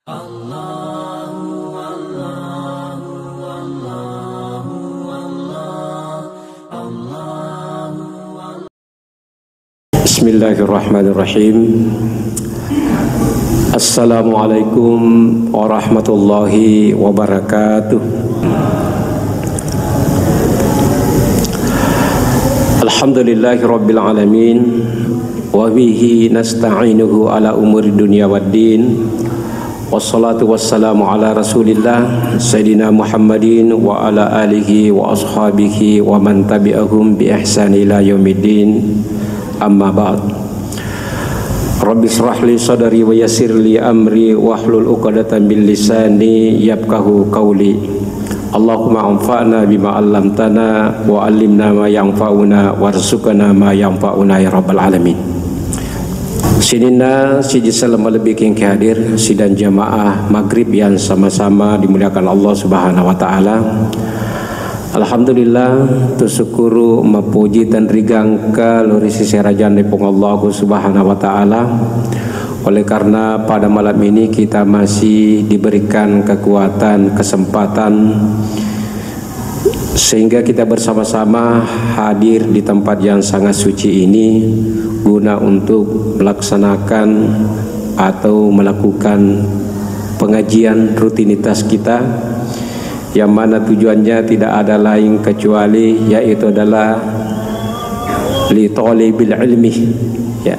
Bismillahirrahmanirrahim. Assalamualaikum warahmatullahi wabarakatuh. Alhamdulillahirabbil alamin wa bihi nasta'inuhu ala umuri dunya waddin. Wassalatu wassalamu ala Rasulillah Sayyidina Muhammadin wa ala alihi wa ashabihi wa man tabi'ahum bi ihsani ila yaumiddin. Amma ba'd. Rabbi shrah li sadri wa yassir li amri wahlul 'uqdatam min lisani yafqahu qawli. Allahumma anfa'na bima 'allamtana wa 'allimna ma yanfa'una warzuqna ma yanfa'una ya rabbal alamin. Sidina siji salam lebih yang hadir sidang jamaah maghrib yang sama-sama dimuliakan Allah Subhanahu wa taala. Alhamdulillah tusyukuru mapuji dan rigangka lori sisi rajaan nepung Allah Subhanahu wa taala. Oleh karena pada malam ini kita masih diberikan kekuatan, kesempatan sehingga kita bersama-sama hadir di tempat yang sangat suci ini guna untuk melaksanakan atau melakukan pengajian rutinitas kita, yang mana tujuannya tidak ada lain kecuali yaitu adalah li talibil ilmi, ya.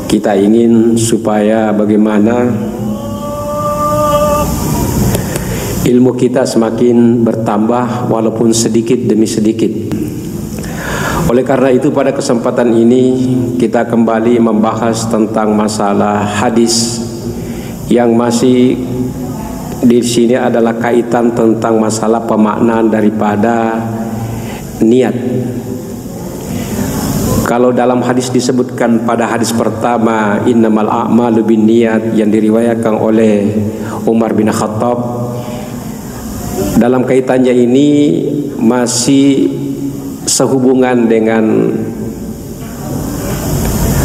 Kita ingin supaya bagaimana ilmu kita semakin bertambah walaupun sedikit demi sedikit. Oleh karena itu pada kesempatan ini kita kembali membahas tentang masalah hadis yang masih di sini adalah kaitan tentang masalah pemaknaan daripada niat. Kalau dalam hadis disebutkan pada hadis pertama innamal a'malu binniyat yang diriwayatkan oleh Umar bin Khattab, dalam kaitannya ini masih sehubungan dengan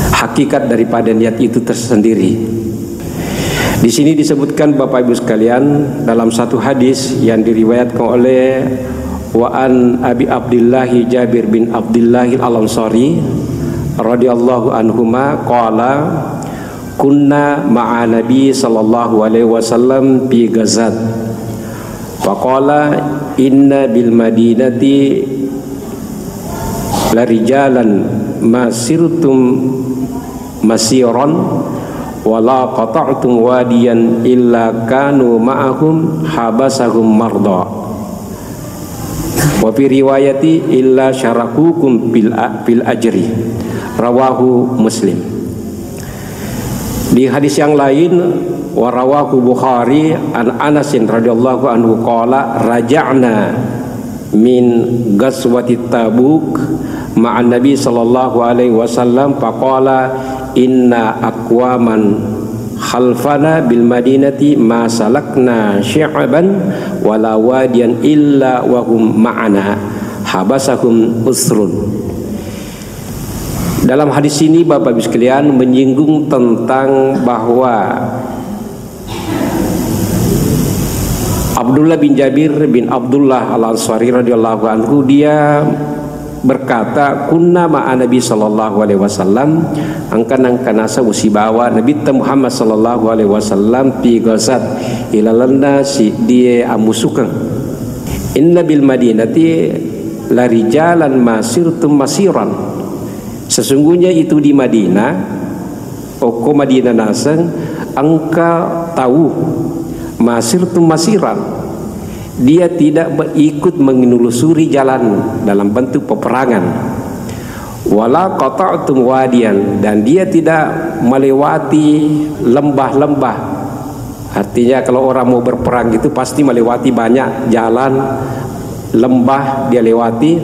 hakikat daripada niat itu tersendiri. Di sini disebutkan Bapak Ibu sekalian dalam satu hadis yang diriwayatkan oleh wa an Abi Abdullah Jabir bin Abdullah Al-Ansari radhiyallahu anhuma qala kunna ma'a Nabi sallallahu alaihi wasallam fi ghazat wa qala inna bil madinati la rijalan masirtum masiran wala qata'tum wadiyan illa kanu ma'ahum habasahum marda wa fi riwayati illa syarakukum bil ajri rawahu Muslim. Di hadis yang lain wa rawahu Bukhari an Anas radhiyallahu anhu qala raja'na min ghazwati Tabuk ma'an Nabi sallallahu alaihi wasallam faqala inna aqwaman khalfana bil madinati ma salakna syi'aban wala wadiyan illa wa hum ma'ana habasahum usrun. Dalam hadis ini Bapak Ibu sekalian menyinggung tentang bahwa Abdullah bin Jabir bin Abdullah Al-Ansari radhiyallahu anhu dia berkata kunna ma'a Nabi sallallahu alaihi wasallam angkan asa usibawa Nabi Muhammad sallallahu alaihi wasallam pi ghazat ilalanda si dia amusukan inna bil madinati la rijalan masirtum masiran, sesungguhnya itu di Madinah oko Madinah naseng angka tahu masirtum masiran, dia tidak ikut menelusuri jalan dalam bentuk peperangan, wala qata'tum wadiyan, dan dia tidak melewati lembah-lembah. Artinya kalau orang mau berperang itu pasti melewati banyak jalan lembah dia lewati.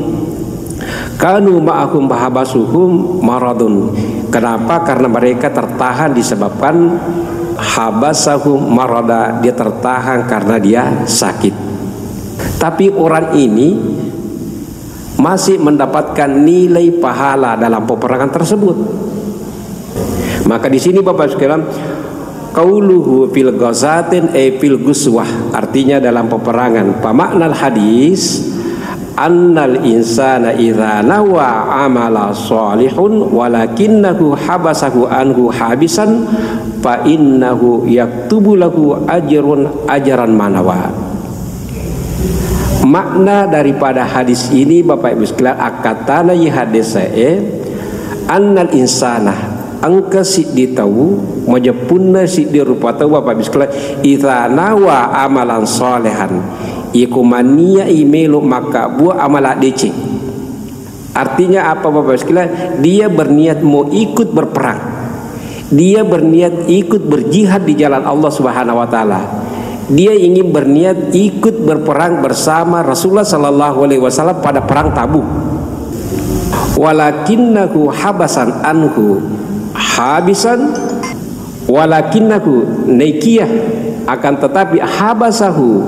Kanu ma'akum bahabasuhum maradun. Kenapa? Karena mereka tertahan disebabkan habasahum marada, dia tertahan karena dia sakit. Tapi orang ini masih mendapatkan nilai pahala dalam peperangan tersebut. Maka di sini Bapak sekalian qauluhu fil ghazatin fil guswah, artinya dalam peperangan. Pamaknal hadis annal insana idza nawa amala salihun walakinnahu habasahu anhu habisan fa innahu yaktubu lahu ajran manawa. Makna daripada hadis ini Bapak Ibu sekalian, akatana yi hadis annal insana angka si ditahu majapunna si dirupa tahu Bapak Ibu sekalian, idza nawa amalan salihan iku mania imelu maka buah amala dece. Artinya apa Bapak Ibu sekalian? Dia berniat mau ikut berperang, dia berniat ikut berjihad di jalan Allah Subhanahu wa taala. Dia ingin berniat ikut berperang bersama Rasulullah sallallahu alaihi wasallam pada perang Tabuk. Walakinnahu habasan anhu habisan, walakinnahu naikiyah, akan tetapi habasahu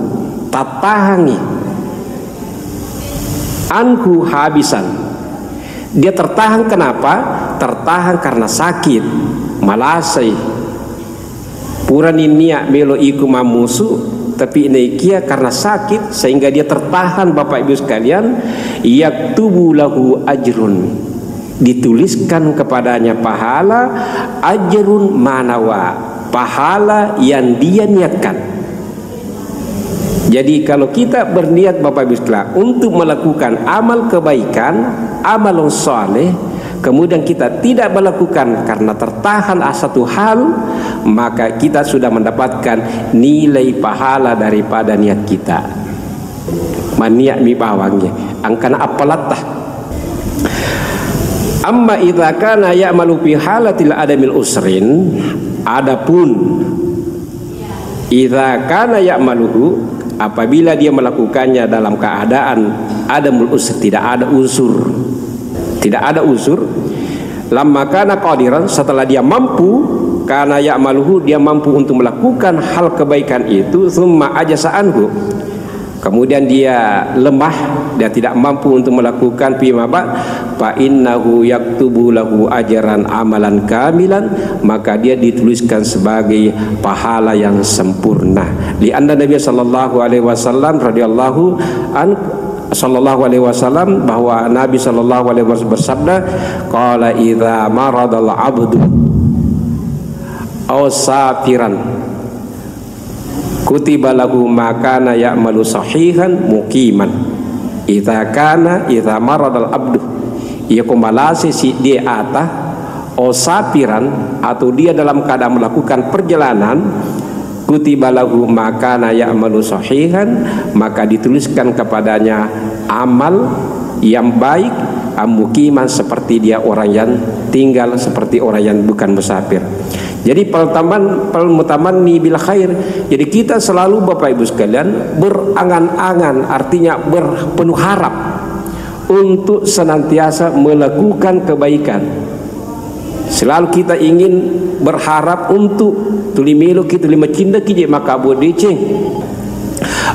tatahangi anhu habisan, dia tertahan. Kenapa? Tertahan karena sakit, malasai purani niat melo iku mamusu, tapi naikia karena sakit sehingga dia tertahan. Bapak Ibu sekalian, yaktubu lahu ajrun, dituliskan kepadanya pahala, ajrun manawa, pahala yang dia niatkan. Jadi kalau kita berniat Bapak Ibu sekalian untuk melakukan amal kebaikan, amal saleh, kemudian kita tidak melakukan karena tertahan satu hal, maka kita sudah mendapatkan nilai pahala daripada niat kita. Maniak mi bawangnya angkana apalatah. Amma idza kana ya'malu fi halatil adamil usrin, adapun idza kana ya'maluhu, apabila dia melakukannya dalam keadaan adamul usr, tidak ada unsur, lamma kana qadiran, setelah dia mampu, karena ya'maluhu, dia mampu untuk melakukan hal kebaikan itu, summa ajasa anhu, kemudian dia lemah, dia tidak mampu untuk melakukan fima ba, fa innahu yaktubu lahu ajran amalan kamilan, maka dia dituliskan sebagai pahala yang sempurna. Li anna Nabi sallallahu alaihi wasallam radhiyallahu an sallallahu alaihi wasallam, bahwa Nabi sallallahu alaihi wasallam bersabda, qala idza maradal abdu aw safiran kutiba lahu makana ya'malu sahihan muqiman. Idza maradal abdu, ia kumalasi si dia atah aw safiran, atau dia dalam keadaan melakukan perjalanan, kutiba lahu makana ya'malu sahihan, maka dituliskan kepadanya amal yang baik, muqiman, seperti dia orang yang tinggal, seperti orang yang bukan musafir. Jadi mutamanni bil khair. Jadi kita selalu Bapak Ibu sekalian berangan-angan, artinya berpenuh harap untuk senantiasa melakukan kebaikan. Selalu kita ingin berharap untuk tulimelo kita lima cinta kije maka bodeceng.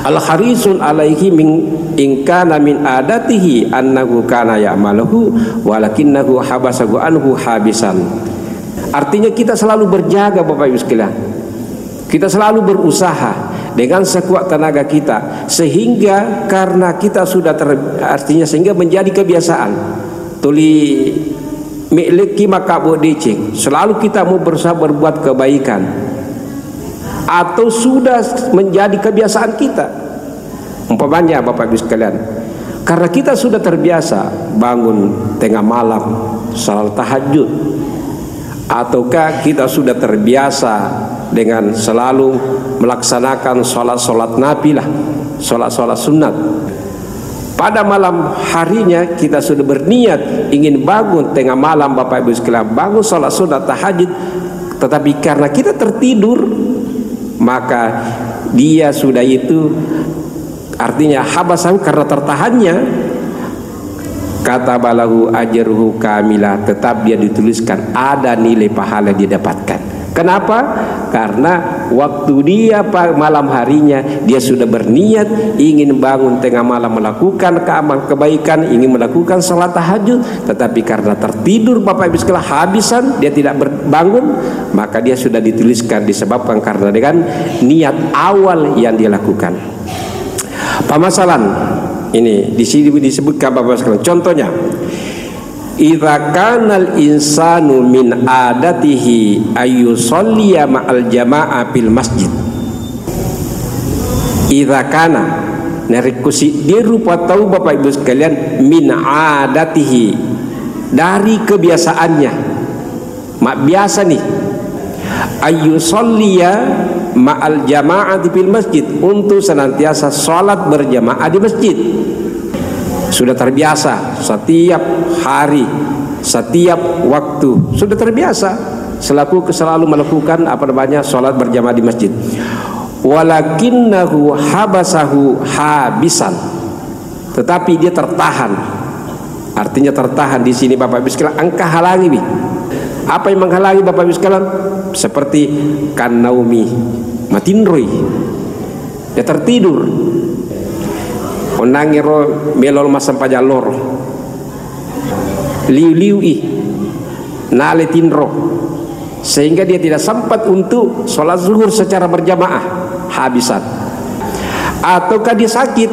Al harisun alaihi min ingkana min adatihi annahu kana ya'maluhu walakinnahu habasahu anhu habisan. Artinya kita selalu berjaga Bapak Ibu sekalian, kita selalu berusaha dengan sekuat tenaga kita, sehingga karena kita sudah artinya sehingga menjadi kebiasaan tuli miliki maka bodeceng, selalu kita mau berusaha berbuat kebaikan, atau sudah menjadi kebiasaan kita. Umpamanya Bapak Ibu sekalian, karena kita sudah terbiasa bangun tengah malam salat tahajud, ataukah kita sudah terbiasa dengan selalu melaksanakan sholat nafilah, sholat sunat. Pada malam harinya kita sudah berniat ingin bangun tengah malam Bapak Ibu sekalian, bangun sholat sunat tahajud, tetapi karena kita tertidur, maka dia sudah itu artinya habasan, karena tertahannya, kata balahu ajruhu kamilah, tetap dia dituliskan ada nilai pahala dia dapatkan. Kenapa? Karena waktu dia malam harinya dia sudah berniat ingin bangun tengah malam melakukan amal kebaikan, ingin melakukan salat tahajud, tetapi karena tertidur Bapak Ibu sekalian habisan, dia tidak bangun, maka dia sudah dituliskan disebabkan karena dengan niat awal yang dia lakukan. Pamasalan ini di sini disebutkan Bapak Ibu sekalian. Contohnya, idza kanal insanu min adatihi ayyusalliya ma'al jama'ah fil masjid. Idza kana narikusi dirupa tahu Bapak Ibu sekalian min adatihi, dari kebiasaannya, mak biasa nih, ayyusalliya ma'al jama'ah fil masjid, untuk senantiasa salat berjamaah di masjid. Sudah terbiasa setiap hari, setiap waktu, sudah terbiasa selalu melakukan salat berjamaah di masjid. Walakinnahu habasahu habisan, tetapi dia tertahan. Artinya tertahan di sini Bapak Ibu sekalian, angka halangi nih. Apa yang menghalangi Bapak Ibu sekalian? Seperti kanaumi matinroi, dia tertidur. Onangiro melol masam pajalor liu-liui nale tinro, sehingga dia tidak sempat untuk sholat zuhur secara berjamaah habisan. Ataukah dia sakit,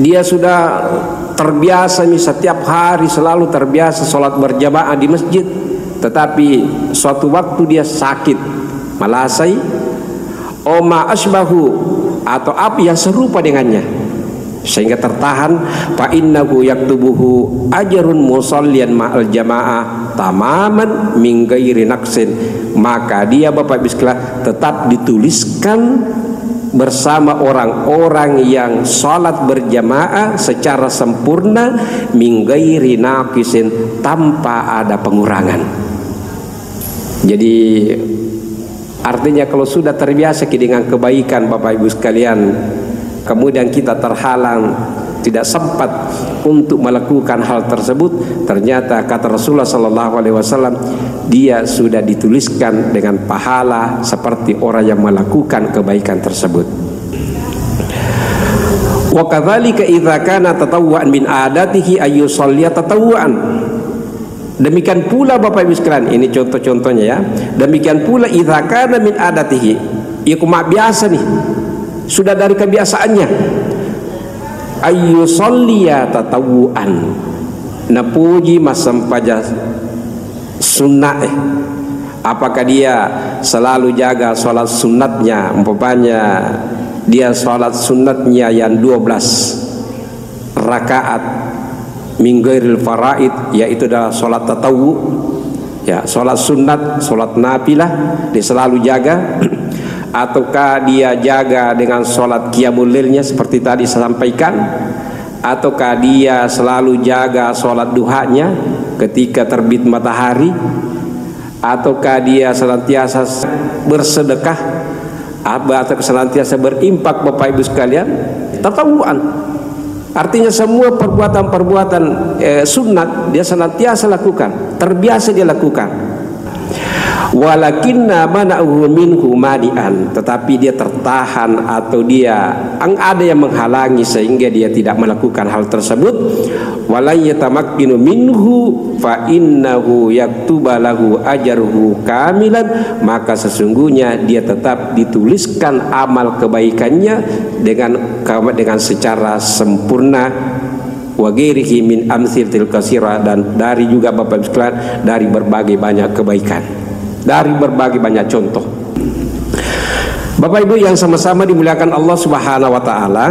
dia sudah terbiasa nih setiap hari selalu terbiasa sholat berjamaah di masjid, tetapi suatu waktu dia sakit malasai, oma asbahu, atau apa yang serupa dengannya, sehingga tertahan. Fa innahu yaktubuhu ajrun musallian ma'al jamaah tamaman min ghairi naqsin, maka dia Bapak Ibu sekalian tetap dituliskan bersama orang-orang yang salat berjamaah secara sempurna, min ghairi naqisin, tanpa ada pengurangan. Jadi artinya kalau sudah terbiasa dengan kebaikan Bapak Ibu sekalian, kemudian kita terhalang, tidak sempat untuk melakukan hal tersebut, ternyata kata Rasulullah SAW, dia sudah dituliskan dengan pahala seperti orang yang melakukan kebaikan tersebut. Wa kadzalika idza kana tatawwu'an min adatihi ayyusalliya tatawwu'an. Demikian pula Bapak Ibu sekalian, ini contoh-contohnya ya. Demikian pula idza kana min adatihi, ya cuma biasa nih, sudah dari kebiasaannya, ayyusalliya tatawuan, napuji masam paja sunnah. Apakah dia selalu jaga sholat sunnatnya, umpamanya dia sholat sunnatnya yang 12 rakaat min ghairil faraid, yaitu adalah sholat tatawu ya, sholat sunat, sholat nafilah dia selalu jaga. Ataukah dia jaga dengan sholat qiyamul lailnya seperti tadi saya sampaikan, ataukah dia selalu jaga sholat duhanya ketika terbit matahari, ataukah dia senantiasa bersedekah atau senantiasa berimpak Bapak Ibu sekalian, tatawuan. Artinya semua perbuatan-perbuatan sunat dia senantiasa lakukan, terbiasa dia lakukan. Walakinna mana'uhu minhu mani'an, tetapi dia tertahan atau dia ada yang menghalangi sehingga dia tidak melakukan hal tersebut. Wala yatamakkinu minhu fa innahu yaktuba lahu ajruhu kamilan, maka sesungguhnya dia tetap dituliskan amal kebaikannya dengan secara sempurna. Wa ghairihi min amthilil katsira, dan dari juga Bapak Ibu sekalian dari berbagai banyak kebaikan, dari berbagai banyak contoh. Bapak Ibu yang sama-sama dimuliakan Allah Subhanahu wa taala.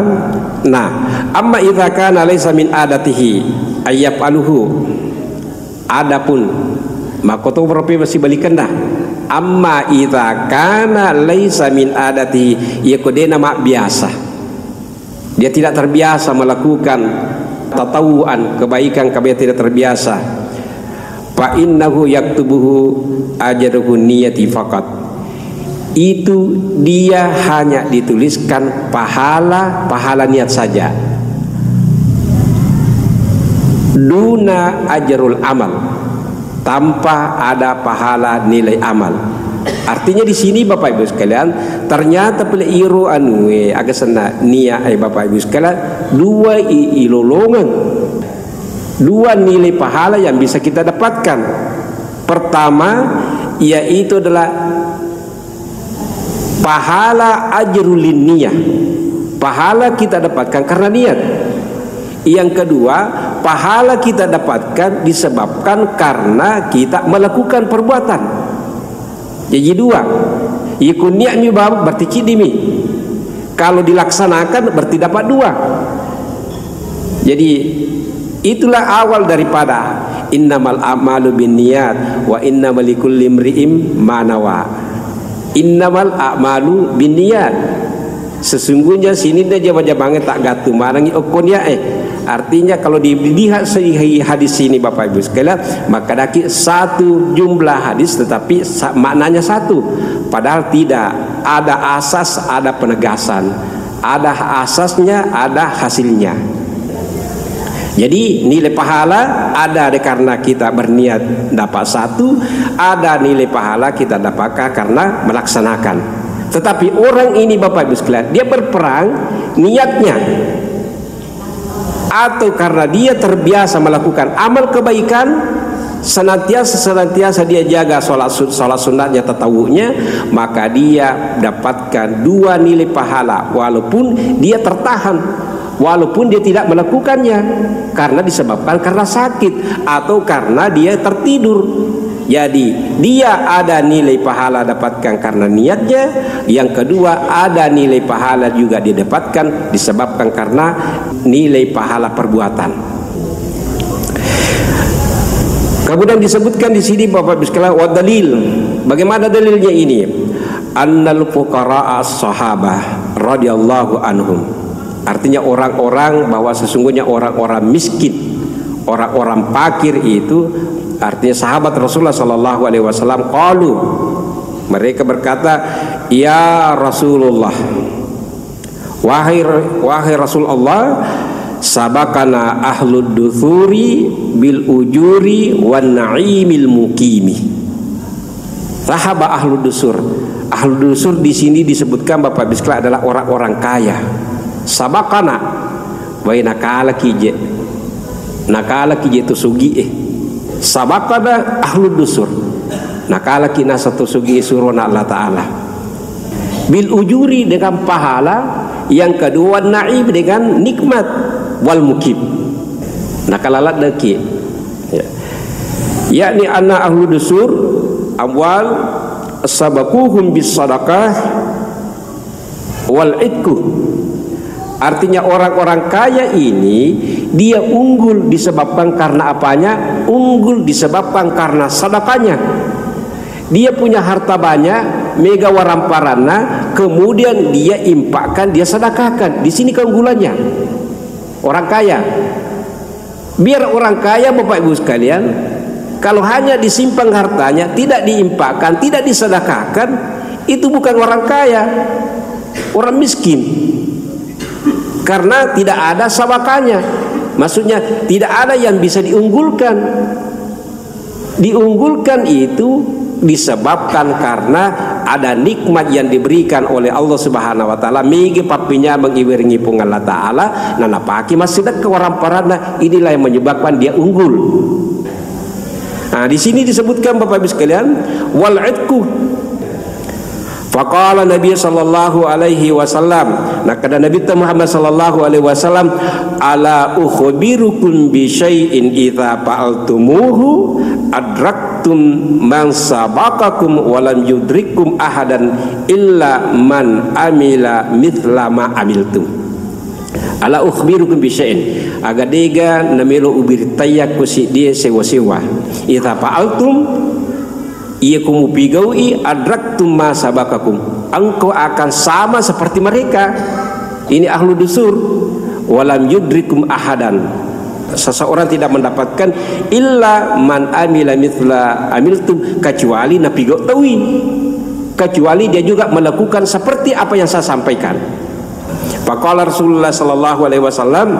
Nah, amma idza kana laisa min adatihi ayyafaluhu, adapun makoto propi masih balikan dah. Amma idza kana laisa min adatihi, ya kodena mak biasa, dia tidak terbiasa melakukan tatawuan, kebaikan-kebaikan tidak terbiasa. Fa innahu yaktubuhu ajruhu niyati faqat, itu dia hanya dituliskan pahala niat saja, duna ajrul amal, tanpa ada pahala nilai amal. Artinya di sini Bapak Ibu sekalian, ternyata pelairu agak sena nia Bapak Ibu sekalian, dua ilolongan, dua nilai pahala yang bisa kita dapatkan. Pertama yaitu adalah pahala ajrulin niyah, pahala kita dapatkan karena niat. Yang kedua, pahala kita dapatkan disebabkan karena kita melakukan perbuatan. Jadi dua, ikun ni'mi berarti cidimi. Kalau dilaksanakan berarti dapat dua. Jadi itulah awal daripada innamal a'malu binniyat wa innamal likulli imri'in ma nawa. Innamal a'malu binniyat. Sesungguhnya sini dia jawab-jawabannya tak gatu marangi okonya Artinya kalau dilihat hadis ini Bapak Ibu sekalian, maka daki satu jumlah hadis tetapi maknanya satu. Padahal tidak, ada asas, ada penegasan. Ada asasnya, ada hasilnya. Jadi nilai pahala ada karena kita berniat dapat satu, ada nilai pahala kita dapatkan karena melaksanakan. Tetapi orang ini Bapak Ibu sekalian, dia berperang niatnya atau karena dia terbiasa melakukan amal kebaikan, senantiasa dia jaga sholat sunatnya, tatawunya, maka dia dapatkan dua nilai pahala walaupun dia tertahan, walaupun dia tidak melakukannya karena disebabkan karena sakit atau karena dia tertidur. Jadi dia ada nilai pahala dapatkan karena niatnya. Yang kedua, ada nilai pahala juga dia dapatkan disebabkan karena nilai pahala perbuatan. Kemudian disebutkan di sini Bapak Ibu sekalian, wa dalil. Bagaimana dalilnya ini? Annal fuqara as-sahabah radhiyallahu anhum. Artinya orang-orang, bahwa sesungguhnya orang-orang miskin, orang-orang fakir itu, artinya sahabat Rasulullah sallallahu alaihi wasallam, qalu, mereka berkata, ya Rasulullah, wahai Rasulullah, sabakana ahlud duthuri bil ujuri wan na'imil mukimi. Sahabat ahlud dusur. Ahlud dusur di sini disebutkan Bapak Ibu sekalian adalah orang-orang kaya. Sabakana wa nakala kije. Nakala kije itu sugi sabakana ahlud dusur. Nakala kina satu sugi suruna Allah Ta'ala. Bil ujuri dengan pahala, yang kedua na'im dengan nikmat, wal mukim. Nakalalat deki. Yakni anna ahlud dusur awal sabakuhum bis sadaqah wal idku. Artinya orang-orang kaya ini dia unggul disebabkan karena apanya? Unggul disebabkan karena sedekahnya. Dia punya harta banyak, mega waramparana, kemudian dia impakkan, dia sedekahkan. Di sini keunggulannya. Orang kaya. Biar orang kaya Bapak Ibu sekalian, kalau hanya disimpan hartanya, tidak diimpakkan, tidak disedekahkan, itu bukan orang kaya, orang miskin. Karena tidak ada sabakannya, maksudnya tidak ada yang bisa diunggulkan. Diunggulkan itu disebabkan karena ada nikmat yang diberikan oleh Allah Subhanahu wa taala. Migi papinya mengiringi pung Allah taala, nana paki masih ke orang parana, inilah yang menyebabkan dia unggul. Nah, di sini disebutkan Bapak Ibu sekalian, wal idku. Faqala Nabi sallallahu alaihi wasallam, nah kata Nabi Muhammad sallallahu alaihi wasallam, ala ukhbirukum bi syai'in idza fa'altumuhu adraktum man sabaqakum wa lam yudrikum ahadan illa man amila mithla ma amiltum. Ala ukhbirukum bi syai'in, agadega namelo ubirtaya kusi dia sewa-sewa, idza fa'altum ia kumu bigaui adraktum ma sabakakum, engkau akan sama seperti mereka. Ini ahlu dusur. Walam yudrikum ahadan, seseorang tidak mendapatkan illa man amila mithla amiltum, kecuali nabi taui, kecuali dia juga melakukan seperti apa yang saya sampaikan. Faqala Rasulullah sallallahu alaihi wasallam,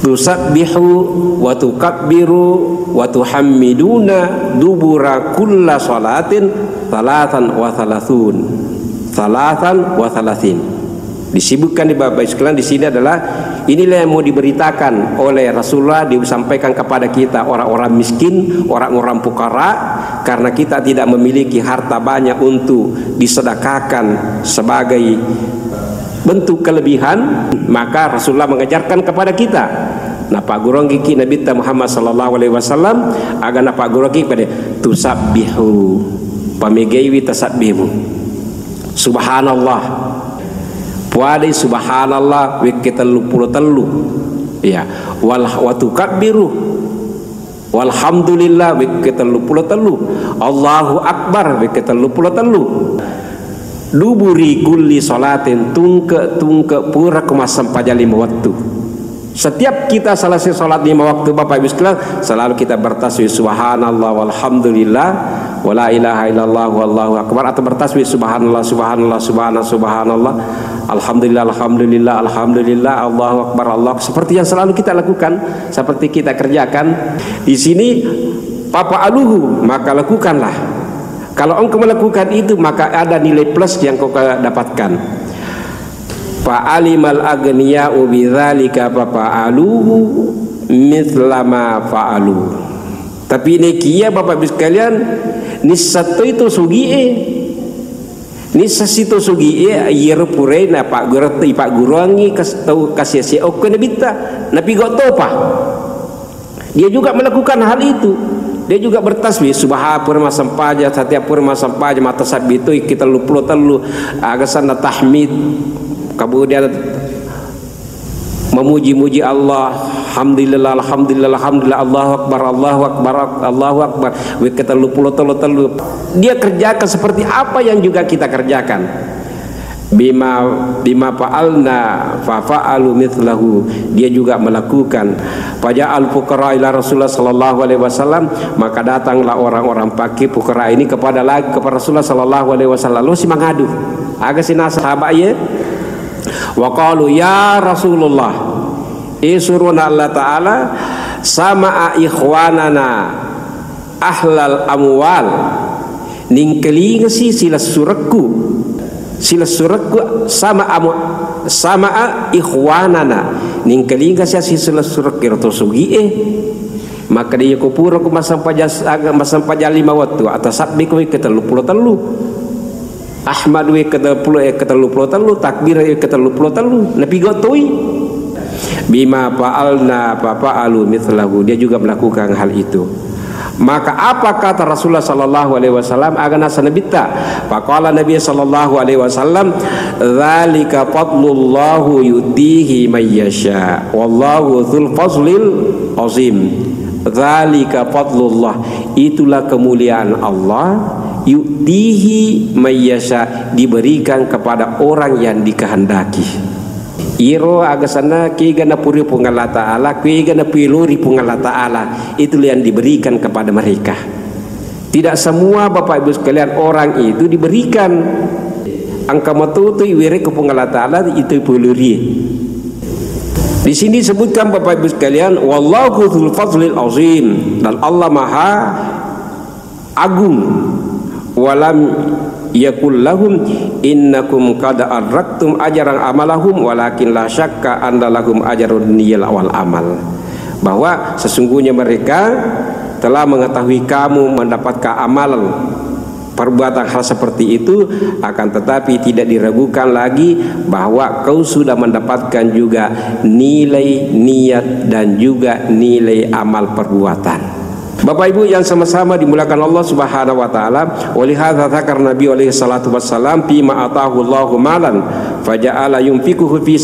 Tusabbihu wa tukabbiru wa tuhammiduna dubura kulla salatin salatan wa thalathin. Disebutkan di Bapak sekalian di sini adalah inilah yang mau diberitakan oleh Rasulullah, disampaikan kepada kita orang-orang miskin, orang-orang fukara, karena kita tidak memiliki harta banyak untuk disedekahkan sebagai bentuk kelebihan, maka Rasulullah mengajarkan kepada kita. Nah, Pak Gurong kiki Nabi Muhammad sallallahu alaihi wasallam agak Pak Gurong kiki pada tusabbihu pamegaiwi tasabbihu subhanallah puade subhanallah wike 33 ya wa tukabbiru walhamdulillah wike 33 Allahu akbar wike 33 duburi kulli salatin tungke pura kemasam paja 5 waktu. Setiap kita selesai sholat 5 waktu Bapak Ibu sekalian, selalu kita bertasbih subhanallah walhamdulillah wala ilaha illallah wallahu akbar, atau bertasbih subhanallah subhanallah subhanallah alhamdulillah alhamdulillah alhamdulillah Allahu akbar Allah, seperti yang selalu kita lakukan, seperti kita kerjakan di sini. Papa aluhu, maka lakukanlah. Kalau engkau melakukan itu, maka ada nilai plus yang kau dapatkan. Fa'alimal aghniya'u bidzalika fa'aluhu mithla ma fa'alu. Tapi ini kia Bapak Ibu sekalian, nisatu itu sugie. Nisasitu sugie ayer pure na Pak Guru angi kasih si ok nabita. Nabi gak tahu apa. Dia juga melakukan hal itu. Dia juga bertasbih subhanallah purma sampaja, setiap purma sampaja mata sabit itu kita lupa agasan tahmid, kemudian memuji-muji Allah, alhamdulillah alhamdulillah alhamdulillah Allahu akbar Allahu akbar Allahu akbar. Kita lupa dia kerjakan seperti apa yang juga kita kerjakan. Bima fa'alna fa fa'alu mithlahu, dia juga melakukan. Faja'al fuqara ila Rasulullah sallallahu alaihi wasallam, maka datanglah orang-orang fakir fuqara ini kepada Rasulullah sallallahu alaihi wasallam, lalu si mengadu agak sina sahabat ya. Wa qalu ya Rasulullah isuruna Allah taala sama ikhwanana ahlal amwal ningkeling si sila surakku sama ikhwanana ningkeling si sila surakku roto sugi maka dia kupura ku masam paja 5 waktu atas sabbi ku ke 33 Ahmad we ke 33 takbir ke 33 Nabi gotoi bima fa'alna fa fa'alu mithlahu, dia juga melakukan hal itu. Maka apa kata Rasulullah sallallahu alaihi wasallam agana sanabita? Faqala Nabi sallallahu alaihi wasallam dzalika fadlullahu yutihi may yasha wallahu dzul fadlil azim. Dzalika fadlullah, itulah kemuliaan Allah, yutihi may yasha, diberikan kepada orang yang dikehendaki. Iro agasana ki gana puri pungala ta'ala, ki gana piluri pungala ta'ala, itulah yang diberikan kepada mereka. Tidak semua Bapak Ibu sekalian orang itu diberikan angka matutu iwire ke pungala ta'ala itu piluri. Di sini disebutkan Bapak Ibu sekalian wallahu dzul fadlil azim, dan Allah Maha agung. Walam yakul lahum innakum qad adraktum ajran amalahum walakin la syakka anna lahum ajrun niyal awal amal, bahwa sesungguhnya mereka telah mengetahui kamu mendapatkan amalan perbuatan hal seperti itu, akan tetapi tidak diragukan lagi bahwa kau sudah mendapatkan juga nilai niat dan juga nilai amal perbuatan. Bapak Ibu yang sama-sama dimuliakan Allah Subhanahu wa taala, oleh hadza dzakar Nabi alaihi salatu wassalam fi ma atahu Allahu malan faja'ala yunfiquhu fi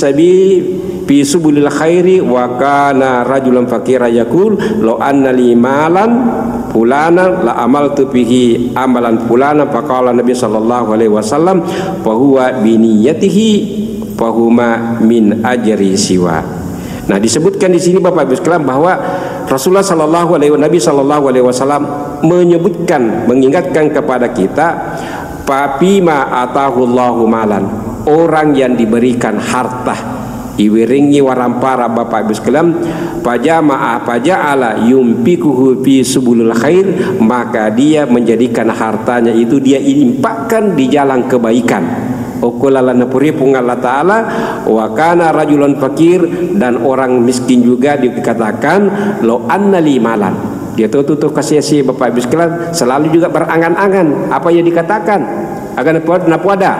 subulil khairi wa kana rajulan fakira yaqul law anna li malan fulana la amaltu bihi amalan fulana. Faqala Nabi sallallahu alaihi wasallam fa huwa bi niyyatihi fa huma min ajri siwa. Nah, disebutkan di sini Bapak Ibu sekalian bahwa Rasulullah sallallahu alaihi wasallam menyebutkan, mengingatkan kepada kita papima atahullahu malan, orang yang diberikan harta iwiringi warampara Bapak Ibu sekalian, paja'ala yumpikuhu fi subulul khair, maka dia menjadikan hartanya itu dia infakkan di jalan kebaikan. Ukulala napuri Allah Ta'ala wa kana rajulan fakir, dan orang miskin juga dikatakan lo annali malan. Dia tuh kasih Bapak Ibu sekalian selalu juga berangan-angan apa yang dikatakan akan napuada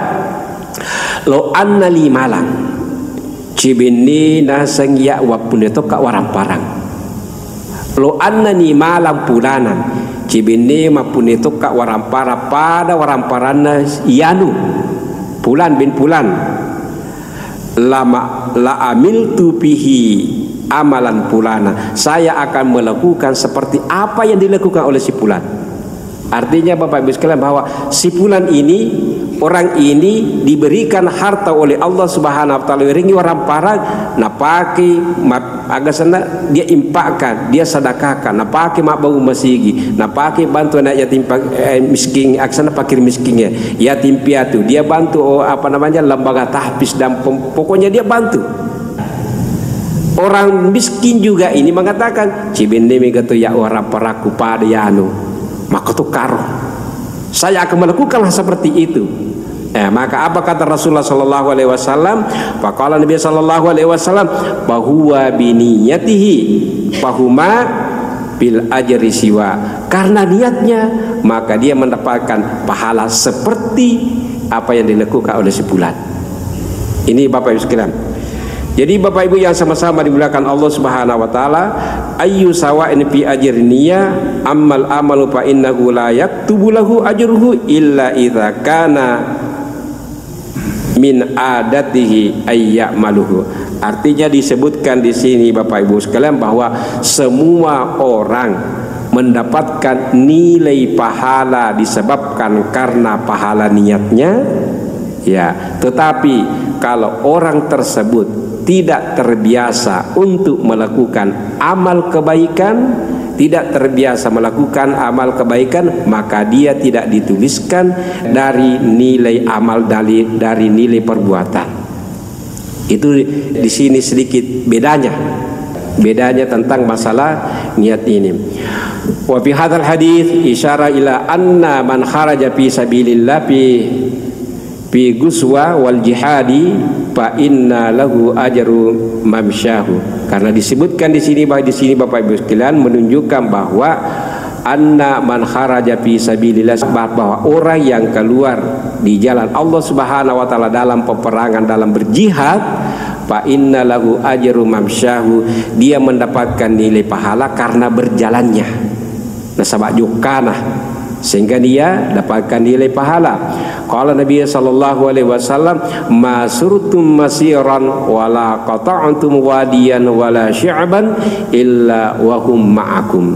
lo annali malan cibini nasang ya wapun itu kak waramparang lo annani malam pulanan cibini mapun itu kak warampara pada waramparana ianu pulan bin pulan lama la amil tupihi amalan pulana, saya akan melakukan seperti apa yang dilakukan oleh si pulan. Artinya Bapak Ibu sekalian bahwa si pulan ini, orang ini diberikan harta oleh Allah Subhanahu wa taala, ringi orang parang napaki agak sana dia impakkan, dia sedekahkan, napaki mak bau masigi, napaki bantu anak yatim miskin, aksana fakir miskinnya, yatim piatu, dia bantu lembaga tahfiz dan pokoknya dia bantu. Orang miskin juga ini mengatakan cibende megatu ya orang paraku pada yanu maka tukar saya akan melakukan seperti itu. Maka apa kata Rasulullah sallallahu alaihi wasallam? Faqala Nabi sallallahu alaihi wasallam bahwa biniyatihi fahuma bil ajri siwa, karena niatnya maka dia mendapatkan pahala seperti apa yang dilakukan oleh si bulan. Ini Bapak Ibu sekalian. Jadi Bapak Ibu yang sama-sama dimuliakan Allah Subhanahu wa taala, ayyu sawa'in fi ajrinya ammal amalu fa innahu la yaktubu lahu ajruhu illa idza kana min adatihi ayyamaluhu. Artinya disebutkan di sini Bapak Ibu sekalian bahwa semua orang mendapatkan nilai pahala disebabkan karena pahala niatnya, ya. Tetapi kalau orang tersebut tidak terbiasa untuk melakukan amal kebaikan, tidak terbiasa melakukan amal kebaikan, maka dia tidak dituliskan dari nilai amal, dari nilai perbuatan. Itu di sini sedikit bedanya tentang masalah niat ini. Wa fi hadzal hadits isyara ila anna man kharaja fi sabilillah fi guswa wal jihadi fa inna lahu ajru mamsyahu. Karena disebutkan di sini Bapak Ibu sekalian menunjukkan bahwa anna man kharaja fi sabilillah, bahwa orang yang keluar di jalan Allah Subhanahu wa taala dalam peperangan, dalam berjihad, fa inna lahu ajru mamsyahu, dia mendapatkan nilai pahala karena berjalannya. Nasabak jukana, sehingga dia dapatkan nilai pahala. Qala Nabi sallallahu alaihi wasallam masurtum masiran wala qata'tum wadiyan wala sya'ban illa wa hum ma'akum.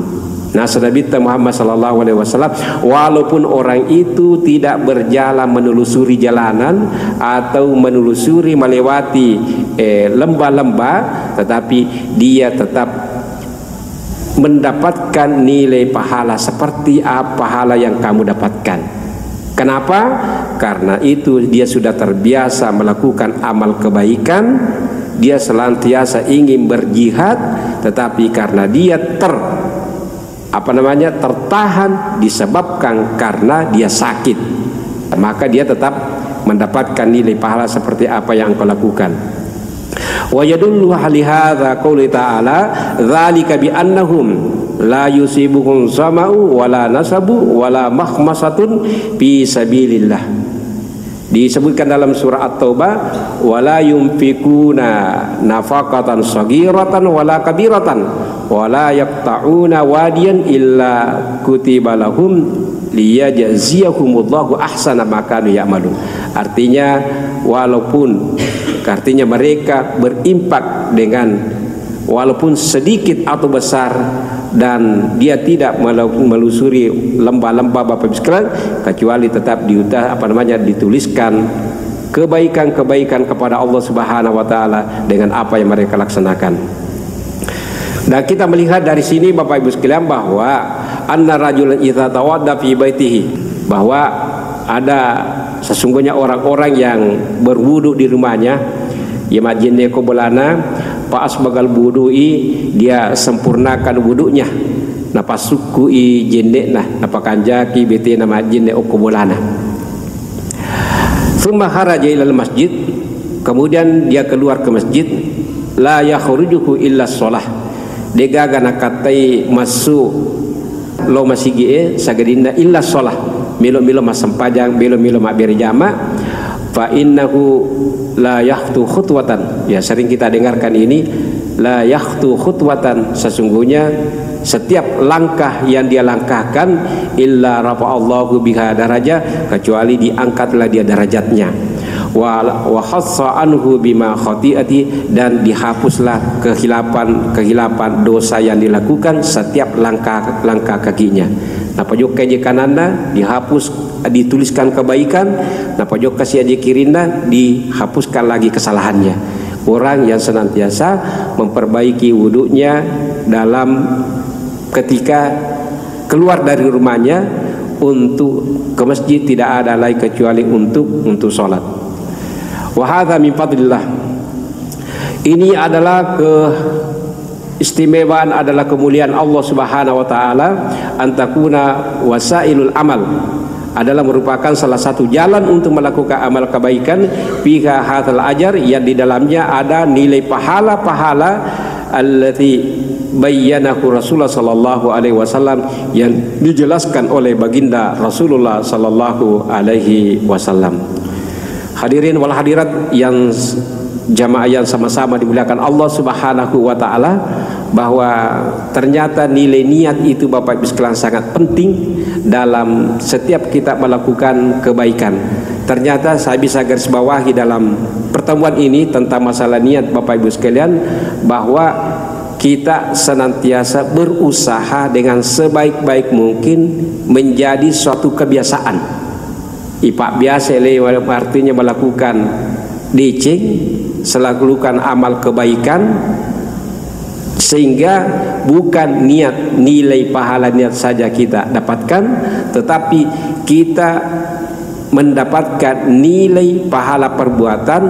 Nah, Nabi Muhammad sallallahu alaihi wasallam, walaupun orang itu tidak berjalan menelusuri jalanan atau menelusuri melewati lembah-lembah, tetapi dia tetap mendapatkan nilai pahala seperti apa pahala yang kamu dapatkan. Kenapa? Karena itu dia sudah terbiasa melakukan amal kebaikan, dia senantiasa ingin berjihad, tetapi karena dia tertahan disebabkan karena dia sakit, maka dia tetap mendapatkan nilai pahala seperti apa yang engkau lakukan. Wa yadullu li hadza qouli ta'ala dzalika bi annahum la yusibuhum sama'u wala nasabu wala makhmasatun fi sabilillah. Disebutkan dalam surah At-Taubah, wala yunfikuna nafaqatan saghiratan wala kabiratan wala yaqta'una wadiyan illa kutiba lahum liyajziyahumullahu ahsana ma kanu ya'malun. Artinya mereka berimpak dengan walaupun sedikit atau besar, dan dia tidak melusuri lembah-lembah Bapak Ibu sekalian, kecuali tetap dituliskan kebaikan-kebaikan kepada Allah Subhanahu wa taala dengan apa yang mereka laksanakan. Dan kita melihat dari sini Bapak Ibu sekalian bahwa anna rajulan idza tawadda fi baitihi, bahwa ada sesungguhnya orang-orang yang berwudu di rumahnya, ya majinne ko bolana pa asbagal wudu'i dia sempurnakan wudunya napa suku i jende nah napa kanjaki bete na majinne ko bolana. Thumma kharaja ilal masjid, kemudian dia keluar ke masjid, la yakhrujuhu illa shalah, degaga nakatai masuk lo masigi sagadinda illa shalah, milo-milo masempajang milo-milo mabir jama, fa innahu la yakhtu khutwatan, ya sering kita dengarkan ini, la yakhtu khutwatan, sesungguhnya setiap langkah yang dia langkahkan illa rafa'allahu biha daraja, kecuali diangkatlah dia derajatnya, wa khassa anhu bima khati'ati, dan dihapuslah kehilapan dosa yang dilakukan setiap langkah kakinya. Napa jok kaje kananda dihapus, dituliskan kebaikan, napa jok kasih aja kirinda dihapuskan lagi kesalahannya. Orang yang senantiasa memperbaiki wudunya dalam ketika keluar dari rumahnya untuk ke masjid, tidak ada lain kecuali untuk sholat. Wa hadza min fadlillah, ini adalah keistimewaan, adalah kemuliaan Allah Subhanahu wa taala, antakuna wasailul amal, adalah merupakan salah satu jalan untuk melakukan amal kebaikan, fiha hadzal ajar, yang di dalamnya ada nilai pahala-pahala allati bayyanahu Rasulullah sallallahu alaihi wasallam, yang dijelaskan oleh baginda Rasulullah sallallahu alaihi wasallam. Hadirin wal hadirat yang jamaah yang sama-sama dimuliakan Allah Subhanahu wa taala, bahwa ternyata nilai niat itu Bapak Ibu sekalian sangat penting dalam setiap kita melakukan kebaikan. Ternyata saya bisa garis bawahi dalam pertemuan ini tentang masalah niat Bapak Ibu sekalian, bahwa kita senantiasa berusaha dengan sebaik-baik mungkin menjadi suatu kebiasaan. Ipak biasa artinya melakukan dicing, melakukan amal kebaikan, sehingga bukan niat nilai pahala niat saja kita dapatkan, tetapi kita mendapatkan nilai pahala perbuatan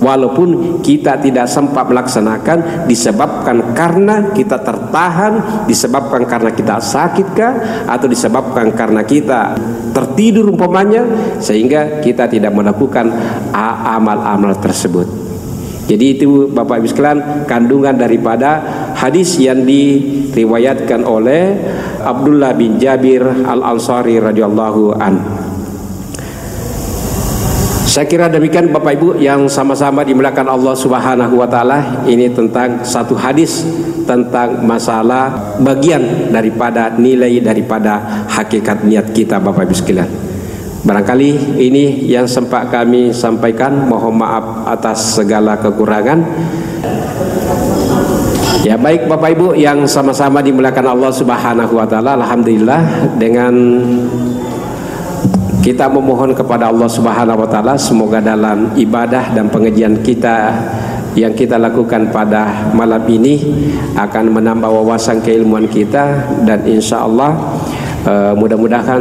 walaupun kita tidak sempat melaksanakan, disebabkan karena kita tertahan, disebabkan karena kita sakitkah, atau disebabkan karena kita tertidur umpamanya, sehingga kita tidak melakukan amal-amal tersebut. Jadi itu Bapak Ibu sekalian kandungan daripada hadis yang diriwayatkan oleh Abdullah bin Jabir Al-Ansari radhiyallahu anhu. Saya kira demikian Bapak Ibu yang sama-sama dimuliakan Allah Subhanahu wa taala. Ini tentang satu hadis tentang masalah bagian daripada nilai daripada hakikat niat kita Bapak Ibu sekalian. Barangkali ini yang sempat kami sampaikan, mohon maaf atas segala kekurangan. Ya baik Bapak Ibu yang sama-sama dimuliakan Allah Subhanahu wa taala, alhamdulillah dengan kita memohon kepada Allah Subhanahu wa taala, semoga dalam ibadah dan pengajian kita yang kita lakukan pada malam ini akan menambah wawasan keilmuan kita, dan insya Allah mudah-mudahan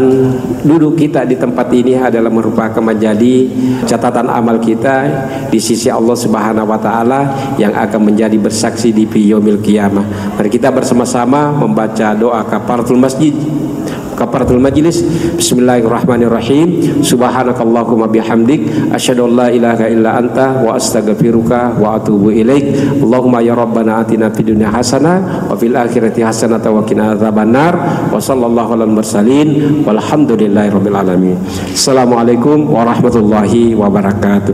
duduk kita di tempat ini adalah merupakan menjadi catatan amal kita di sisi Allah Subhanahu wa taala yang akan menjadi bersaksi di yaumil qiyamah. Mari kita bersama-sama membaca doa kafaratul masjid, kafaratul majlis. Bismillahirrahmanirrahim. Subhanakallahumma bihamdik asyhadu an la ilaha illa anta wa astaghfiruka wa atubu ilaik. Allahumma ya rabbana atina fid dunya hasanah wa fil akhirati hasanah wa qina adzabannar. Wa sallallahu alal mursalin walhamdulillahirabbil alamin. Assalamualaikum warahmatullahi wabarakatuh.